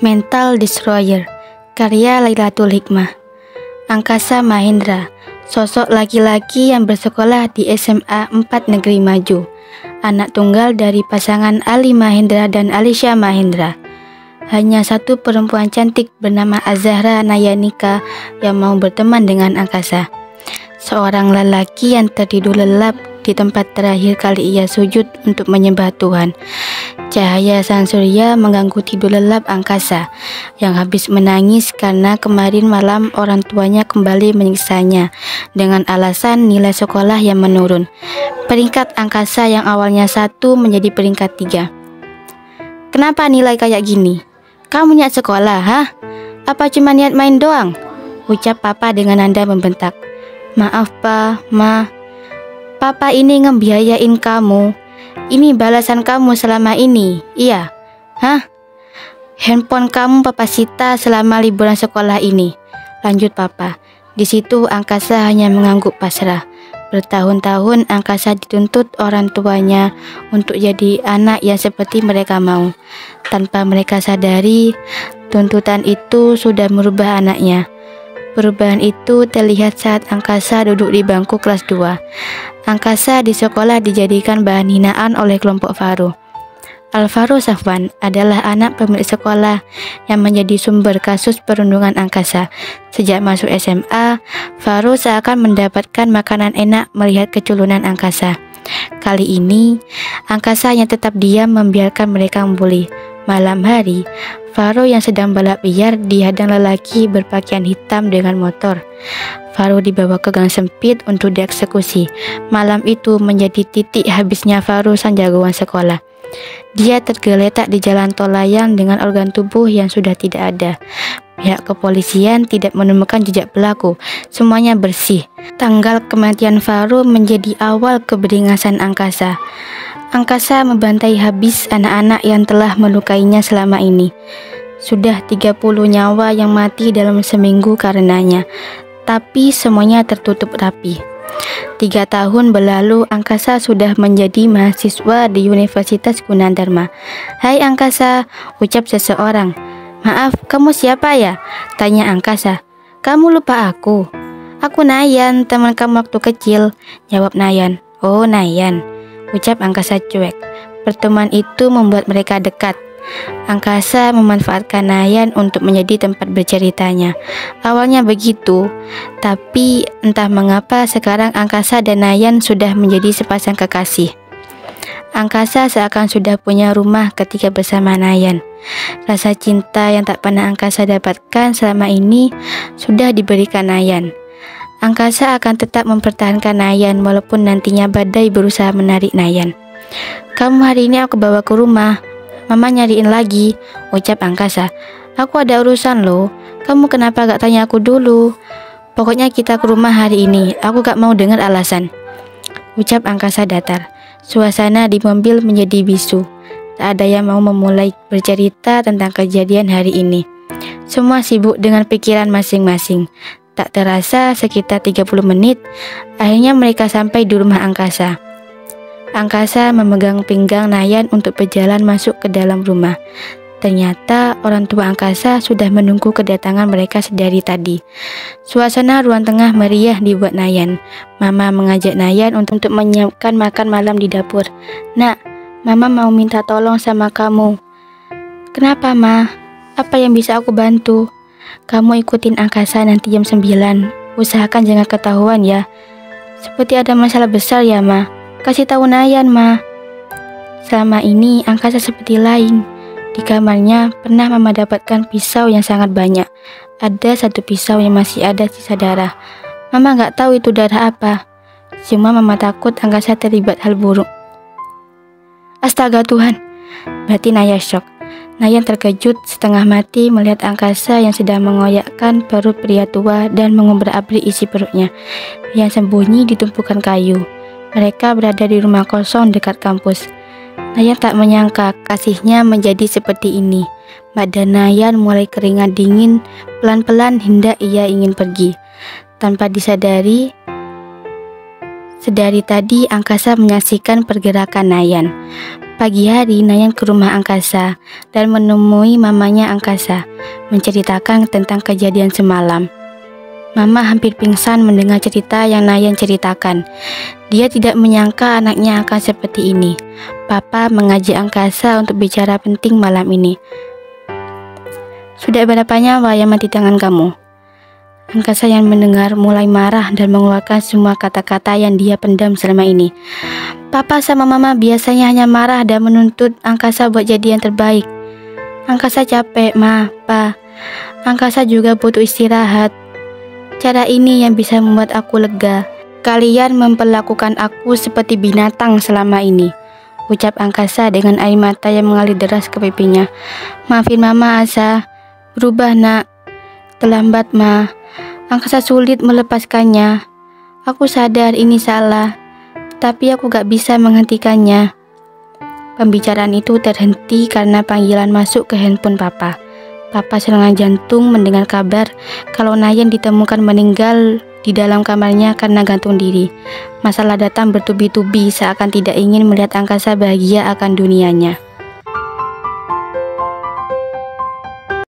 Mental Destroyer, karya Lailatul Hikmah. Angkasa Mahendra, sosok laki-laki yang bersekolah di SMA 4 Negeri Maju, anak tunggal dari pasangan Ali Mahendra dan Alisha Mahendra. Hanya satu perempuan cantik bernama Azahra Nayanika yang mau berteman dengan Angkasa, seorang lelaki yang tertidur lelap di tempat terakhir kali ia sujud untuk menyembah Tuhan. Cahaya sang surya mengganggu tidur lelap Angkasa yang habis menangis karena kemarin malam orang tuanya kembali menyiksanya dengan alasan nilai sekolah yang menurun. Peringkat Angkasa yang awalnya 1 menjadi peringkat 3. Kenapa nilai kayak gini? Kamu niat sekolah, hah? Apa cuma niat main doang? Ucap papa dengan nada membentak. Maaf pa, ma. Papa ini ngebiayain kamu. Ini balasan kamu selama ini, iya? Hah? Handphone kamu papa sita selama liburan sekolah ini. Lanjut papa. Di situ Angkasa hanya mengangguk pasrah. Bertahun-tahun Angkasa dituntut orang tuanya untuk jadi anak yang seperti mereka mau. Tanpa mereka sadari, tuntutan itu sudah merubah anaknya. Perubahan itu terlihat saat Angkasa duduk di bangku kelas 2. Angkasa di sekolah dijadikan bahan hinaan oleh kelompok Faro. Alvaro Safwan adalah anak pemilik sekolah yang menjadi sumber kasus perundungan Angkasa. Sejak masuk SMA, Faro seakan mendapatkan makanan enak melihat keculunan Angkasa. Kali ini, Angkasa hanya tetap diam membiarkan mereka membuli. Malam hari, Faro yang sedang balap liar dihadang lelaki berpakaian hitam dengan motor. Faro dibawa ke gang sempit untuk dieksekusi. Malam itu menjadi titik habisnya Faro sang jagoan sekolah. Dia tergeletak di jalan tol layang dengan organ tubuh yang sudah tidak ada. Pihak kepolisian tidak menemukan jejak pelaku. Semuanya bersih. Tanggal kematian Faro menjadi awal keberingasan Angkasa. Angkasa membantai habis anak-anak yang telah melukainya selama ini. Sudah 30 nyawa yang mati dalam seminggu karenanya. Tapi semuanya tertutup rapi. 3 tahun berlalu Angkasa sudah menjadi mahasiswa di Universitas Gunadarma. Hai Angkasa, ucap seseorang. Maaf, kamu siapa ya? Tanya Angkasa. Kamu lupa aku? Aku Nayan, teman kamu waktu kecil, jawab Nayan. Oh Nayan, ucap Angkasa cuek. Pertemuan itu membuat mereka dekat. Angkasa memanfaatkan Nayan untuk menjadi tempat berceritanya. Awalnya begitu, tapi entah mengapa sekarang Angkasa dan Nayan sudah menjadi sepasang kekasih. Angkasa seakan sudah punya rumah ketika bersama Nayan. Rasa cinta yang tak pernah Angkasa dapatkan selama ini sudah diberikan Nayan. Angkasa akan tetap mempertahankan Nayan walaupun nantinya badai berusaha menarik Nayan. Kamu hari ini aku bawa ke rumah. Mama nyariin lagi, ucap Angkasa. Aku ada urusan loh. Kamu kenapa gak tanya aku dulu? Pokoknya kita ke rumah hari ini. Aku gak mau dengar alasan, ucap Angkasa datar. Suasana di mobil menjadi bisu. Tak ada yang mau memulai bercerita tentang kejadian hari ini. Semua sibuk dengan pikiran masing-masing. Tak terasa sekitar 30 menit, akhirnya mereka sampai di rumah Angkasa. Angkasa memegang pinggang Nayan untuk berjalan masuk ke dalam rumah. Ternyata orang tua Angkasa sudah menunggu kedatangan mereka sedari tadi. Suasana ruang tengah meriah dibuat Nayan. Mama mengajak Nayan untuk menyiapkan makan malam di dapur. Nak, Mama mau minta tolong sama kamu. Kenapa, Ma? Apa yang bisa aku bantu? Kamu ikutin Angkasa nanti jam 9. Usahakan jangan ketahuan ya. Seperti ada masalah besar ya, Ma. Kasih tahu Nayan, Ma. Selama ini Angkasa seperti lain. Di kamarnya pernah Mama dapatkan pisau yang sangat banyak. Ada satu pisau yang masih ada sisa darah. Mama gak tahu itu darah apa. Cuma Mama takut Angkasa terlibat hal buruk. Astaga Tuhan, berarti Nayan shock. Nayan terkejut setengah mati melihat Angkasa yang sedang mengoyakkan perut pria tua dan mengubrak-abrik isi perutnya yang sembunyi di tumpukan kayu. Mereka berada di rumah kosong dekat kampus. Nayan tak menyangka kasihnya menjadi seperti ini. Badan Nayan mulai keringat dingin pelan-pelan hingga ia ingin pergi. Tanpa disadari, sedari tadi Angkasa menyaksikan pergerakan Nayan. Pagi hari, Nayan ke rumah angkasa dan menemui mamanya angkasa, menceritakan tentang kejadian semalam. Mama hampir pingsan mendengar cerita yang Nayan ceritakan. Dia tidak menyangka anaknya akan seperti ini. Papa mengajak angkasa untuk bicara penting malam ini. Sudah berapa nyawa yang mati tangan kamu? Angkasa yang mendengar mulai marah dan mengeluarkan semua kata-kata yang dia pendam selama ini. Papa sama mama biasanya hanya marah dan menuntut angkasa buat jadi yang terbaik. Angkasa capek, Ma, Pa. Angkasa juga butuh istirahat. Cara ini yang bisa membuat aku lega. Kalian memperlakukan aku seperti binatang selama ini, ucap angkasa dengan air mata yang mengalir deras ke pipinya. Maafin mama, Asa. Berubah, nak. Terlambat, Ma. Angkasa sulit melepaskannya. Aku sadar ini salah, tapi aku gak bisa menghentikannya. Pembicaraan itu terhenti karena panggilan masuk ke handphone Papa. Papa serangan jantung mendengar kabar kalau Nayan ditemukan meninggal di dalam kamarnya karena gantung diri. Masalah datang bertubi-tubi seakan tidak ingin melihat angkasa bahagia akan dunianya.